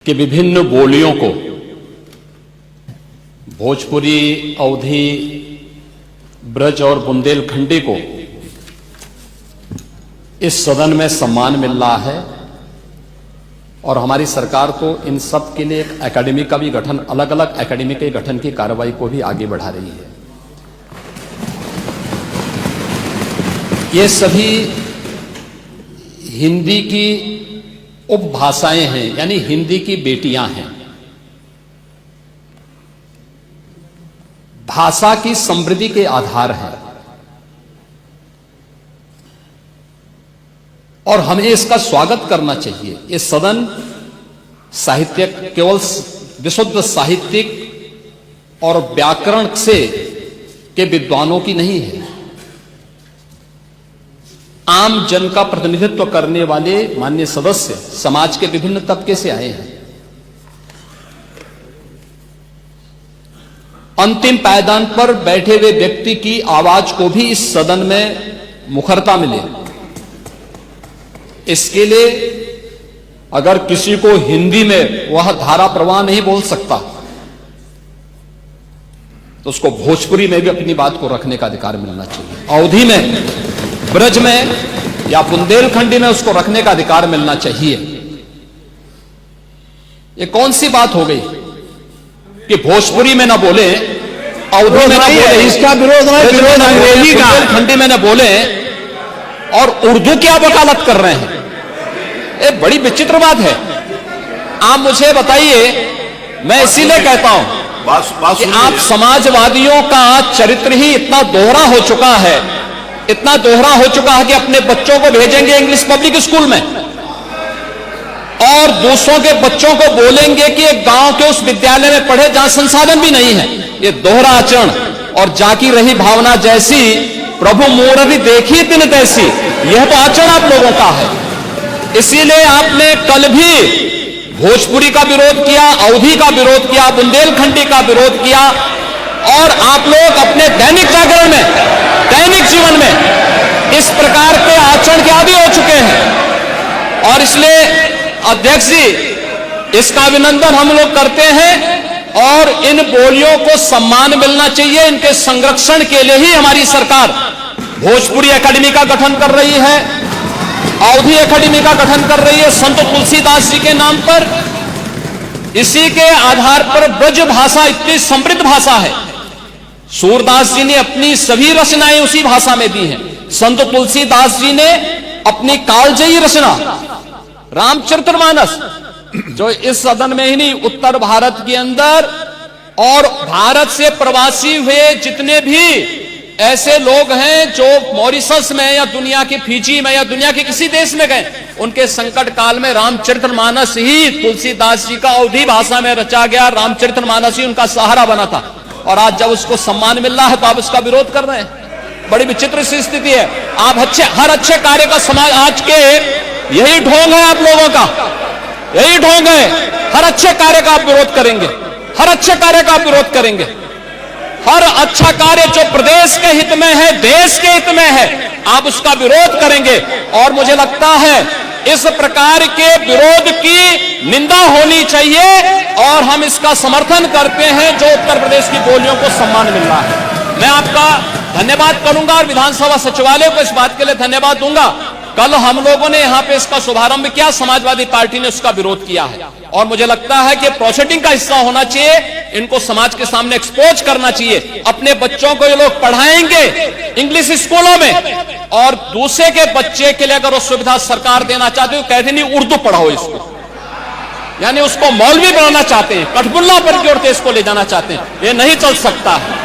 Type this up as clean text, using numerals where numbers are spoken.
कि विभिन्न बोलियों को भोजपुरी, अवधी, ब्रज और बुंदेलखंडी को इस सदन में सम्मान मिल रहा है और हमारी सरकार को इन सब के लिए एक एकेडमी का भी गठन, अलग अलग एकेडमी के गठन की कार्रवाई को भी आगे बढ़ा रही है। ये सभी हिंदी की उपभाषाएं हैं, यानी हिंदी की बेटियां हैं। भाषा की समृद्धि के आधार हैं और हमें इसका स्वागत करना चाहिए। ये सदन साहित्यिक, केवल विशुद्ध साहित्यिक और व्याकरण से के विद्वानों की नहीं है, आम जन का प्रतिनिधित्व करने वाले माननीय सदस्य समाज के विभिन्न तबके से आए हैं। अंतिम पायदान पर बैठे हुए व्यक्ति की आवाज को भी इस सदन में मुखरता मिले, इसके लिए अगर किसी को हिंदी में वह धारा प्रवाह नहीं बोल सकता तो उसको भोजपुरी में भी अपनी बात को रखने का अधिकार मिलना चाहिए। अवधी में, ब्रज में या बुंदेलखंडी में उसको रखने का अधिकार मिलना चाहिए। ये कौन सी बात हो गई कि भोजपुरी में ना बोले, अवधी में ना बोले, इसका विरोध अंग्रेजी का, बुंदेलखंडी में ना बोले और उर्दू की आप वकालत कर रहे हैं। ये बड़ी विचित्र बात है। आप मुझे बताइए, मैं इसीलिए कहता हूं कि आप समाजवादियों का चरित्र ही इतना दोहरा हो चुका है, इतना दोहरा हो चुका है कि अपने बच्चों को भेजेंगे इंग्लिश पब्लिक स्कूल में और दूसरों के बच्चों को बोलेंगे कि एक गांव के उस विद्यालय में पढ़े जहां संसाधन भी नहीं है। ये दोहरा आचरण और जाकी रही भावना जैसी प्रभु मूर्ति देखी तिन तैसी, यह तो आचरण आप लोगों का है। इसीलिए आपने कल भी भोजपुरी का विरोध किया, अवधी का विरोध किया, बुंदेलखंडी का विरोध किया और आप लोग अपने दैनिक जागरण में, दैनिक जीवन में इस प्रकार के आचरण के आदी हो चुके हैं। और इसलिए अध्यक्ष जी, इसका अभिनंदन हम लोग करते हैं और इन बोलियों को सम्मान मिलना चाहिए। इनके संरक्षण के लिए ही हमारी सरकार भोजपुरी एकेडमी का गठन कर रही है, अवधी एकेडमी का गठन कर रही है संत तुलसीदास जी के नाम पर। इसी के आधार पर ब्रज भाषा इतनी समृद्ध भाषा है। सूरदास जी ने अपनी सभी रचनाएं उसी भाषा में दी हैं। संत तुलसीदास जी ने अपनी कालजयी रचना रामचरितमानस, जो इस सदन में ही नहीं, उत्तर भारत के अंदर और भारत से प्रवासी हुए जितने भी ऐसे लोग हैं जो मॉरिशस में या दुनिया के फिजी में या दुनिया के किसी देश में गए, उनके संकट काल में रामचरितमानस ही तुलसीदास जी का अवधी भाषा में रचा गया रामचरितमानस ही उनका सहारा बना था। और आज जब उसको सम्मान मिल रहा है तो आप उसका विरोध कर रहे हैं। बड़ी विचित्र सी स्थिति है। आप हर अच्छे कार्य का समाज, आज के यही ढोंग है आप लोगों का, यही ढोंग है। हर अच्छे कार्य का आप विरोध करेंगे, हर अच्छे कार्य का आप विरोध करेंगे। हर अच्छा कार्य जो प्रदेश के हित में है, देश के हित में है, आप उसका विरोध करेंगे। और मुझे लगता है इस प्रकार के विरोध की निंदा होनी चाहिए और हम इसका समर्थन करते हैं जो उत्तर प्रदेश की बोलियों को सम्मान मिल रहा है। मैं आपका धन्यवाद करूंगा और विधानसभा सचिवालय को इस बात के लिए धन्यवाद दूंगा। कल हम लोगों ने यहां पे इसका शुभारंभ किया, समाजवादी पार्टी ने उसका विरोध किया है और मुझे लगता है कि प्रोसीडिंग का हिस्सा होना चाहिए। इनको समाज के सामने एक्सपोज करना चाहिए। अपने बच्चों को ये लोग पढ़ाएंगे इंग्लिश स्कूलों में और दूसरे के बच्चे के लिए अगर वो सुविधा सरकार देना चाहते हो, कहते नहीं उर्दू पढ़ाओ इसको, यानी उसको मौलवी बनाना चाहते हैं, कठपुल्ला पर की ओर इसको ले जाना चाहते हैं। ये नहीं चल सकता है।